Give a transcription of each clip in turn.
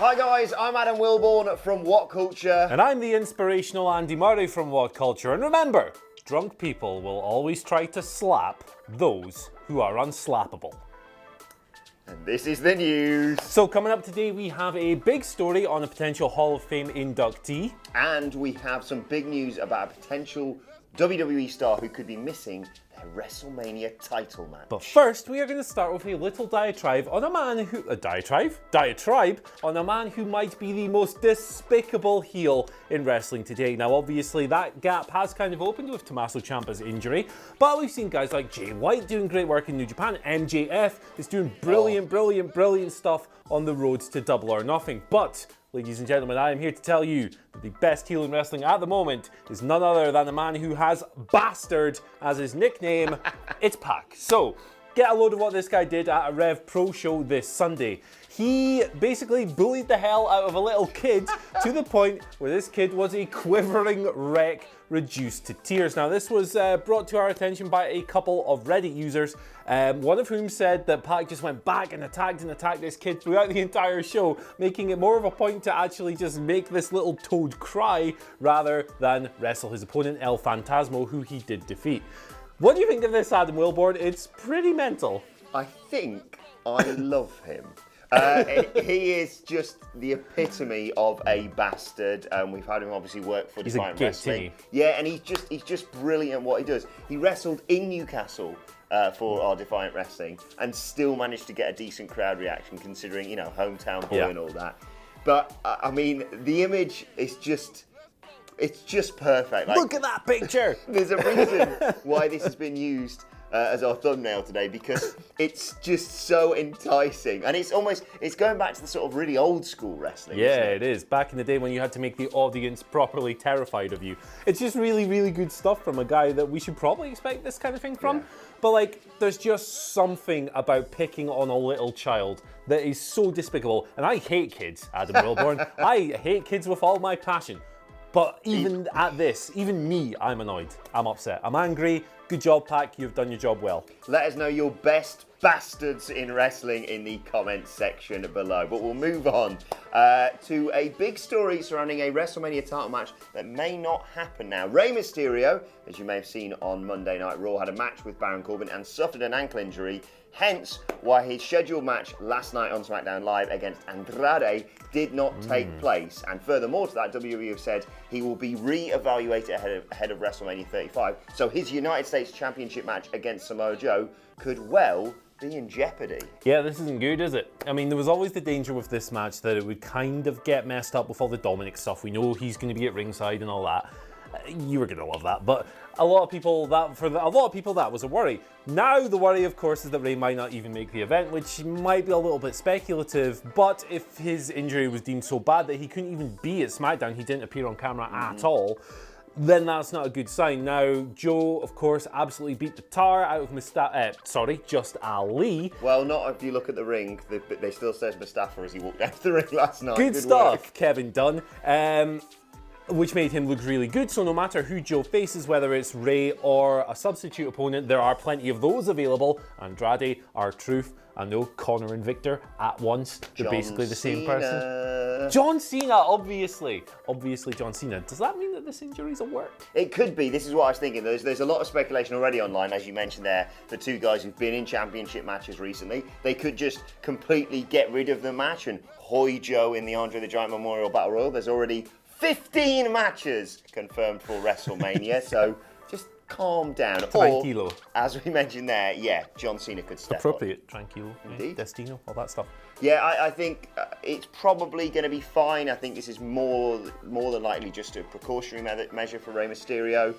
Hi guys, I'm Adam Wilborn from WhatCulture. And I'm the inspirational Andy Murray from WhatCulture. And remember, drunk people will always try to slap those who are unslappable. And this is the news. So coming up today, we have a big story on a potential Hall of Fame inductee. And we have some big news about a potential WWE star who could be missing their WrestleMania title match. But first, we are going to start with a little diatribe on a man who... Diatribe on a man who might be the most despicable heel in wrestling today. Now, obviously, that gap has kind of opened with Tommaso Ciampa's injury, but we've seen guys like Jay White doing great work in New Japan. MJF is doing brilliant stuff on the road to Double or Nothing. But, ladies and gentlemen, I am here to tell you that the best heel in wrestling at the moment is none other than a man who has Bastard as his nickname. It's PAC. So, get a load of what this guy did at a Rev Pro show this Sunday. He basically bullied the hell out of a little kid to the point where this kid was a quivering wreck reduced to tears. Now, this was brought to our attention by a couple of Reddit users, one of whom said that PAC just went back and attacked this kid throughout the entire show, making it more of a point to actually just make this little toad cry rather than wrestle his opponent, El Phantasmo, who he did defeat. What do you think of this, Adam Wilborn? It's pretty mental. I think I love him. He is just the epitome of a bastard. We've had him obviously work for Defiant Wrestling. Yeah, and he's just brilliant at what he does. He wrestled in Newcastle for our Defiant Wrestling and still managed to get a decent crowd reaction considering, you know, hometown boy and all that. But, I mean, the image is just... It's just perfect. Like, look at that picture! There's a reason why this has been used as our thumbnail today, because it's just so enticing. And it's going back to the sort of really old school wrestling. Yeah, it is. Back in the day when you had to make the audience properly terrified of you. It's just really good stuff from a guy that we should probably expect this kind of thing from. Yeah. But like, there's just something about picking on a little child that is so despicable. And I hate kids, Adam Wilborn. I hate kids with all my passion. But even at this, even me, I'm annoyed. I'm upset. I'm angry. Good job, PAC. You've done your job well. Let us know your best bastards in wrestling in the comments section below. But we'll move on to a big story surrounding a WrestleMania title match that may not happen now. Rey Mysterio, as you may have seen on Monday Night Raw, had a match with Baron Corbin and suffered an ankle injury. Hence, why his scheduled match last night on SmackDown Live against Andrade did not take place. And furthermore to that, WWE have said he will be re-evaluated ahead of WrestleMania 35. So his United States Championship match against Samoa Joe could well be in jeopardy. Yeah, this isn't good, is it? I mean, there was always the danger with this match that it would kind of get messed up with all the Dominic stuff. We know he's going to be at ringside and all that. You were going to love that, but a lot of people that was a worry. Now the worry, of course, is that Rey might not even make the event, which might be a little bit speculative. But if his injury was deemed so bad that he couldn't even be at SmackDown, he didn't appear on camera at all, then that's not a good sign. Now, Joe, of course, absolutely beat the tar out of Just Ali. Well, not if you look at the ring. They still says Mustafa as he walked out the ring last night. Good stuff, Kevin Dunn. Which made him look really good. So no matter who Joe faces, whether it's Rey or a substitute opponent, there are plenty of those available. Andrade, R-Truth, I know Connor and Victor at once. They're basically the same person. John Cena, obviously. Obviously John Cena. Does that mean that this injury's a work? It could be. This is what I was thinking. There's a lot of speculation already online, as you mentioned there, the two guys who've been in championship matches recently. They could just completely get rid of the match and hoy Joe in the Andre the Giant Memorial Battle Royal. There's already 15 matches confirmed for WrestleMania, so just calm down. Tranquilo. Or, as we mentioned there, yeah, John Cena could step Appropriate. on. Tranquilo. Indeed. Destino, all that stuff. Yeah, I think it's probably going to be fine. I think this is more than likely just a precautionary measure for Rey Mysterio.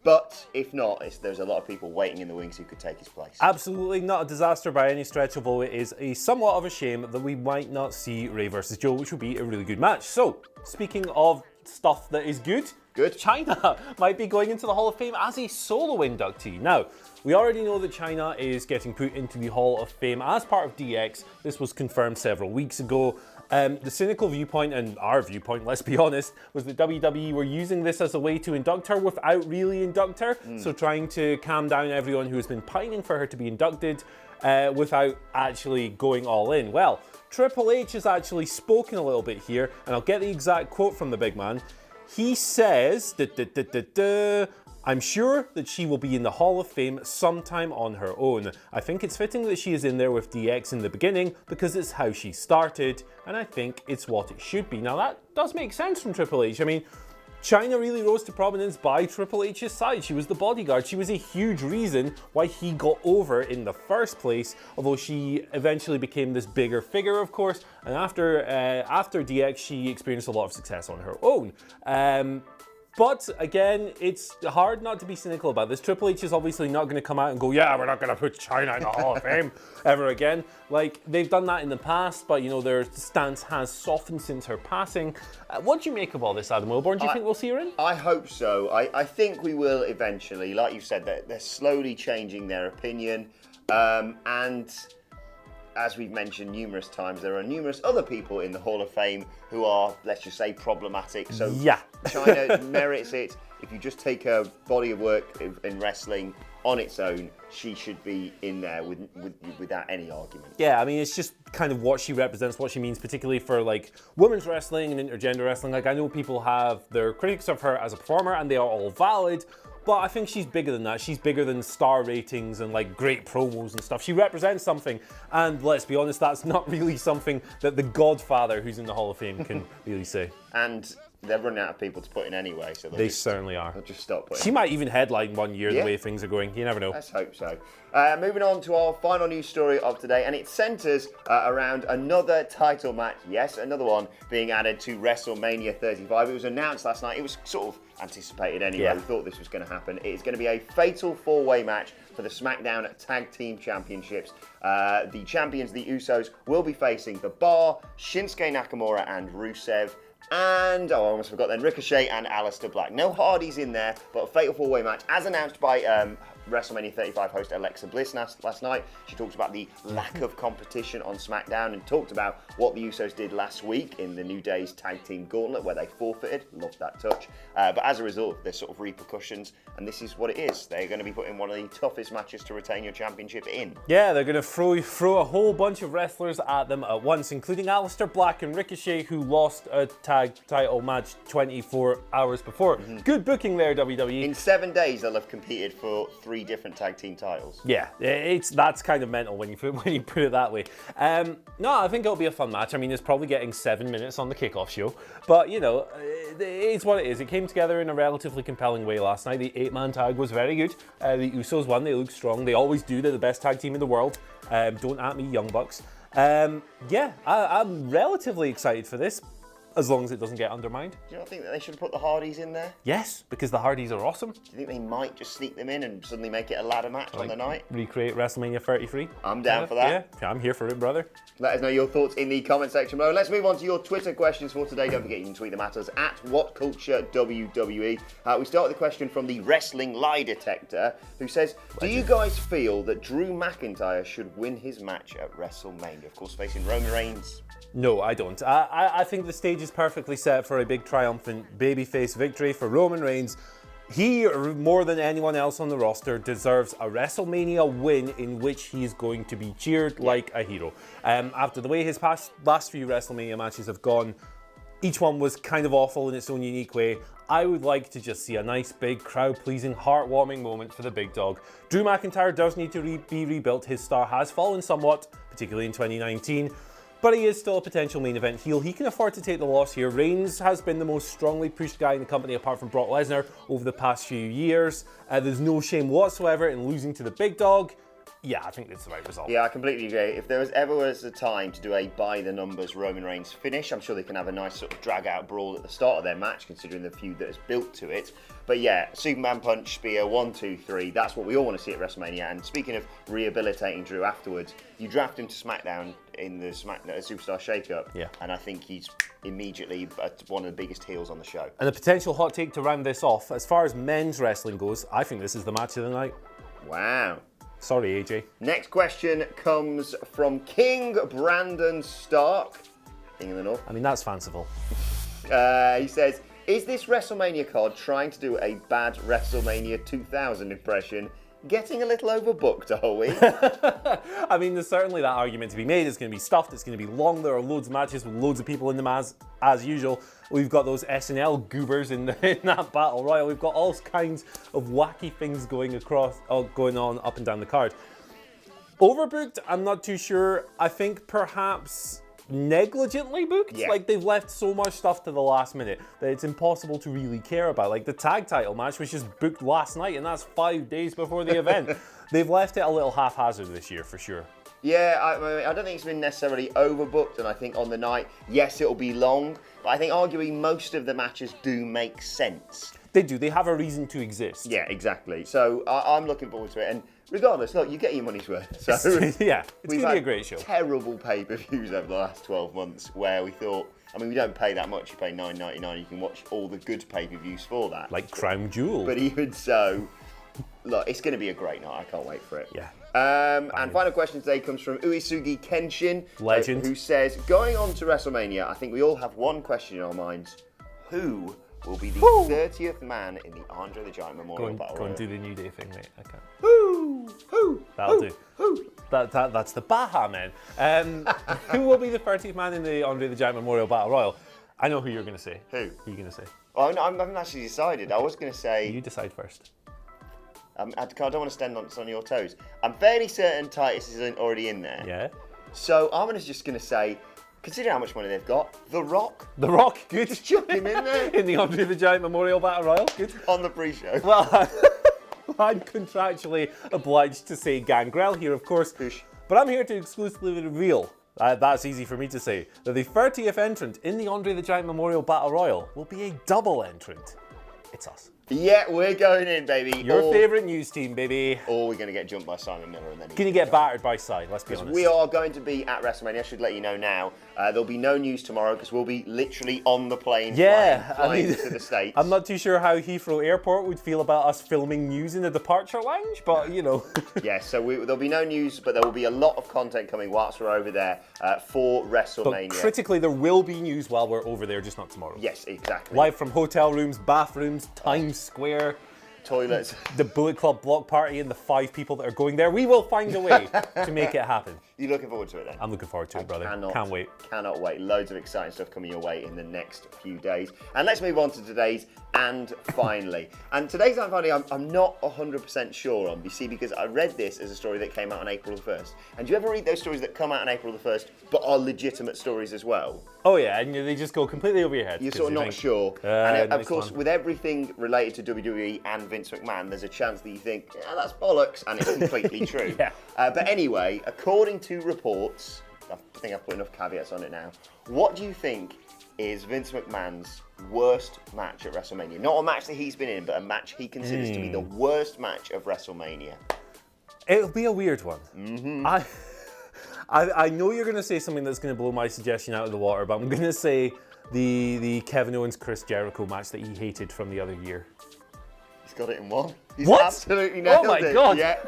But if not, there's a lot of people waiting in the wings who could take his place. Absolutely not a disaster by any stretch, although it is somewhat of a shame that we might not see Rey versus Joe, which would be a really good match. So, speaking of stuff that is good, Chyna might be going into the Hall of Fame as a solo inductee. Now, we already know that Chyna is getting put into the Hall of Fame as part of DX. This was confirmed several weeks ago. The cynical viewpoint, and our viewpoint, let's be honest, was that WWE were using this as a way to induct her without really induct her. So trying to calm down everyone who has been pining for her to be inducted. without actually going all in. Well, Triple H has actually spoken a little bit here, and I'll get the exact quote from the big man. He says, I'm sure that she will be in the Hall of Fame sometime on her own. I think it's fitting that she is in there with DX in the beginning because it's how she started, and I think it's what it should be. Now that does make sense from Triple H. I mean, Chyna really rose to prominence by Triple H's side. She was the bodyguard. She was a huge reason why he got over in the first place, although she eventually became this bigger figure, of course, and after DX, she experienced a lot of success on her own. But again, it's hard not to be cynical about this. Triple H is obviously not going to come out and go, yeah, we're not going to put Chyna in the Hall of Fame ever again. Like, they've done that in the past, but, you know, their stance has softened since her passing. What do you make of all this, Adam Wilborn? Do you think we'll see her in? I hope so. I think we will eventually. Like you said, they're slowly changing their opinion. And as we've mentioned numerous times, there are numerous other people in the Hall of Fame who are, let's just say, problematic. So yeah. Chyna merits it. If you just take her body of work in wrestling on its own, she should be in there without any argument. Yeah, I mean, it's just kind of what she represents, what she means, particularly for like women's wrestling and intergender wrestling. Like, I know people have their critiques of her as a performer, and they are all valid. But I think she's bigger than that. She's bigger than star ratings and like great promos and stuff. She represents something, and let's be honest, that's not really something that the Godfather, who's in the Hall of Fame, can really say. And they're running out of people to put in anyway, so they certainly are. They'll just stop putting. She might even headline one year the way things are going. You never know. Let's hope so. Moving on to our final news story of today, and it centres around another title match. Yes, another one being added to WrestleMania 35. It was announced last night. It was sort of anticipated anyway. Yeah. We thought this was going to happen. It's going to be a fatal four-way match for the SmackDown Tag Team Championships. The champions, the Usos, will be facing The Bar, Shinsuke Nakamura, and Rusev. And, I almost forgot then, Ricochet and Aleister Black. No Hardys in there, but a fatal four-way match, as announced by WrestleMania 35 host Alexa Bliss last night. She talked about the lack of competition on SmackDown and talked about what the Usos did last week in the New Day's Tag Team Gauntlet, where they forfeited. Loved that touch. But as a result, there's sort of repercussions, and this is what it is. They're going to be putting one of the toughest matches to retain your championship in. Yeah, they're going to throw a whole bunch of wrestlers at them at once, including Aleister Black and Ricochet, who lost a tag title match 24 hours before. Good booking there, WWE. In 7 days, they'll have competed for 3 different tag team titles. Yeah, that's kind of mental when you put it that way. No, I think it'll be a fun match. I mean, it's probably getting 7 minutes on the kickoff show, but you know, it's what it is. It came together in a relatively compelling way last night. The 8-man tag was very good. The Usos won. They look strong. They always do. They're the best tag team in the world. Don't at me, Young Bucks. Yeah, I'm relatively excited for this, as long as it doesn't get undermined. Do you not think that they should have put the Hardys in there? Yes, because the Hardys are awesome. Do you think they might just sneak them in and suddenly make it a ladder match on the night? Recreate WrestleMania 33? I'm down for that. Yeah, I'm here for it, brother. Let us know your thoughts in the comment section below. Let's move on to your Twitter questions for today. Don't forget you can tweet them at us at WhatCulture WWE. We start with a question from the Wrestling Lie Detector, who says, do you guys feel that Drew McIntyre should win his match at WrestleMania? Of course, facing Roman Reigns. No, I don't. I think the stage is perfectly set for a big triumphant babyface victory for Roman Reigns. He, more than anyone else on the roster, deserves a WrestleMania win in which he's going to be cheered like a hero. After the way his last few WrestleMania matches have gone, each one was kind of awful in its own unique way. I would like to just see a nice, big, crowd-pleasing, heartwarming moment for the big dog. Drew McIntyre does need to be rebuilt. His star has fallen somewhat, particularly in 2019. But he is still a potential main event heel. He can afford to take the loss here. Reigns has been the most strongly pushed guy in the company apart from Brock Lesnar over the past few years. There's no shame whatsoever in losing to the big dog. Yeah, I think that's the right result. Yeah, I completely agree. If there was a time to do a by-the-numbers Roman Reigns finish, I'm sure they can have a nice sort of drag-out brawl at the start of their match, considering the feud that is built to it. But yeah, Superman Punch, Spear, 1, 2, 3, that's what we all want to see at WrestleMania. And speaking of rehabilitating Drew afterwards, you draft him to SmackDown in the Superstar Shake-Up, and I think he's immediately one of the biggest heels on the show. And a potential hot take to round this off, as far as men's wrestling goes, I think this is the match of the night. Wow. Sorry, AJ. Next question comes from King Brandon Stark, King of the North. I mean, that's fanciful. He says, is this WrestleMania card trying to do a bad WrestleMania 2000 impression? getting a little overbooked, are we? I mean, there's certainly that argument to be made. It's going to be stuffed, it's going to be long, there are loads of matches with loads of people in them as usual. We've got those SNL goobers in that Battle Royal. We've got all kinds of wacky things going on up and down the card. Overbooked, I'm not too sure. I think perhaps negligently booked. Yeah. Like, they've left so much stuff to the last minute that it's impossible to really care about. Like, the tag title match was just booked last night, and that's 5 days before the event. They've left it a little haphazard this year, for sure. Yeah, I don't think it's been necessarily overbooked, and I think on the night, yes, it'll be long, but I think arguably most of the matches do make sense. They do. They have a reason to exist. Yeah, exactly. So I'm looking forward to it, and regardless, look, you get your money's worth. So yeah, it's going to be a great show. Terrible pay-per-views over the last 12 months where we thought, I mean, we don't pay that much. You pay $9.99. You can watch all the good pay-per-views for that. Like Crown Jewel. But even so, look, it's going to be a great night. I can't wait for it. Yeah. And final question today comes from Uesugi Kenshin. Legend. Who says, going on to WrestleMania, I think we all have one question in our minds. Who will be the 30th man in the Andre the Giant Memorial Battle Go Royal? and do the New Day thing, mate. I can't. Who? That'll do. That's the Baha Men. Who will be the 30th man in the Andre the Giant Memorial Battle Royal? I know who you're going to say. Who? Who are you going to say? Oh, no, I haven't actually decided. I was going to say... You decide first. I don't want to stand on your toes. I'm fairly certain Titus isn't already in there. Yeah. So I'm just going to say, considering how much money they've got, The Rock. The Rock, good. Just chuck him in there. In the Andre the Giant Memorial Battle Royal, good. On the pre-show. Well, I'm contractually obliged to say Gangrel here, of course. Push. But I'm here to exclusively reveal, that's easy for me to say, that the 30th entrant in the Andre the Giant Memorial Battle Royal will be a double entrant. It's us. Yeah, we're going in, baby. Your favourite news team, baby. Or we're going to get jumped by Simon Miller and then... Can you get battered by Side? Let's be honest. We are going to be at WrestleMania. I should let you know now. There'll be no news tomorrow because we'll be literally on the plane flying to the States. I'm not too sure how Heathrow Airport would feel about us filming news in the departure lounge, but you know. Yeah, so there'll be no news, but there will be a lot of content coming whilst we're over there for WrestleMania. But critically, there will be news while we're over there, just not tomorrow. Yes, exactly. Live from hotel rooms, bathrooms, Times Square. Toilets. The Bullet Club block party and the 5 people that are going there. We will find a way to make it happen. You looking forward to it then? I'm looking forward to it, brother. Can't wait. Cannot wait. Loads of exciting stuff coming your way in the next few days. And let's move on to today's And Finally. And today's And Finally, I'm not 100% sure on, you see, because I read this as a story that came out on April the 1st. And do you ever read those stories that come out on April the 1st, but are legitimate stories as well? Oh yeah, and they just go completely over your head. You're sort of not sure. And of course, with everything related to WWE and Vince McMahon, there's a chance that you think, yeah, that's bollocks, and it's completely true. Yeah. But anyway, according to reports, I think I've put enough caveats on it now, what do you think is Vince McMahon's worst match at WrestleMania? Not a match that he's been in, but a match he considers to be the worst match of WrestleMania. It'll be a weird one. Mm-hmm. I know you're going to say something that's going to blow my suggestion out of the water, but I'm going to say the Kevin Owens Chris Jericho match that he hated from the other year. He's got it in one. He's What? absolutely nailed it. Oh my God. Yeah.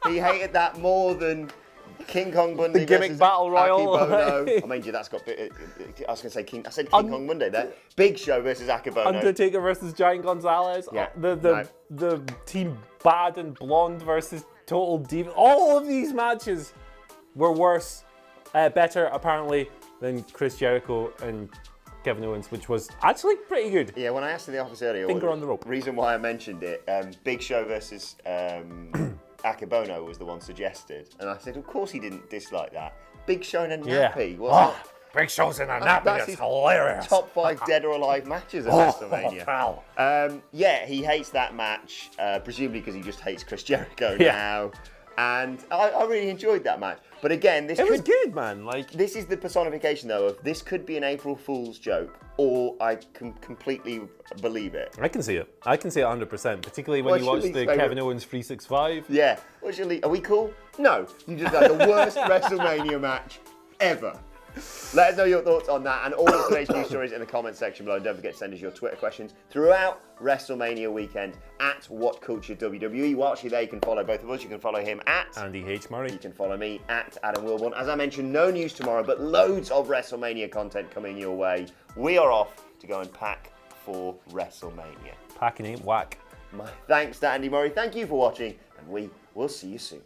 He hated that more than King Kong Monday. The gimmick battle royal. Akibono. I mean, that's got. I was going to say King. I said King Kong Monday there. Big Show versus Akibono. Undertaker versus Giant Gonzalez. Yeah. The team Bad and Blonde versus Total Diva. All of these matches were worse, better apparently than Chris Jericho and Kevin Owens, which was actually pretty good. Yeah, when I asked in the office earlier, Finger on the rope. Reason why I mentioned it, Big Show versus Akibono was the one suggested, and I said, of course he didn't dislike that. Big Show in a nappy. Yeah. Big Show's in a nappy. That's hilarious. Top 5 dead or alive matches at WrestleMania. Yeah, he hates that match, presumably because he just hates Chris Jericho now. And I really enjoyed that match. But again, it was good, man. This is the personification, though, of this could be an April Fool's joke, or I can completely believe it. I can see it. I can see it 100%, particularly when you watch the Kevin Owens 365. Yeah. Are we cool? No. You just had the worst WrestleMania match ever. Let us know your thoughts on that and all of today's news stories in the comments section below. And don't forget to send us your Twitter questions throughout WrestleMania weekend at WhatCulture WWE. Whilst you're there, you can follow both of us. You can follow him at Andy H. Murray. You can follow me at Adam Wilborn. As I mentioned, no news tomorrow, but loads of WrestleMania content coming your way. We are off to go and pack for WrestleMania. Packing ain't whack. Thanks to Andy Murray. Thank you for watching, and and we will see you soon.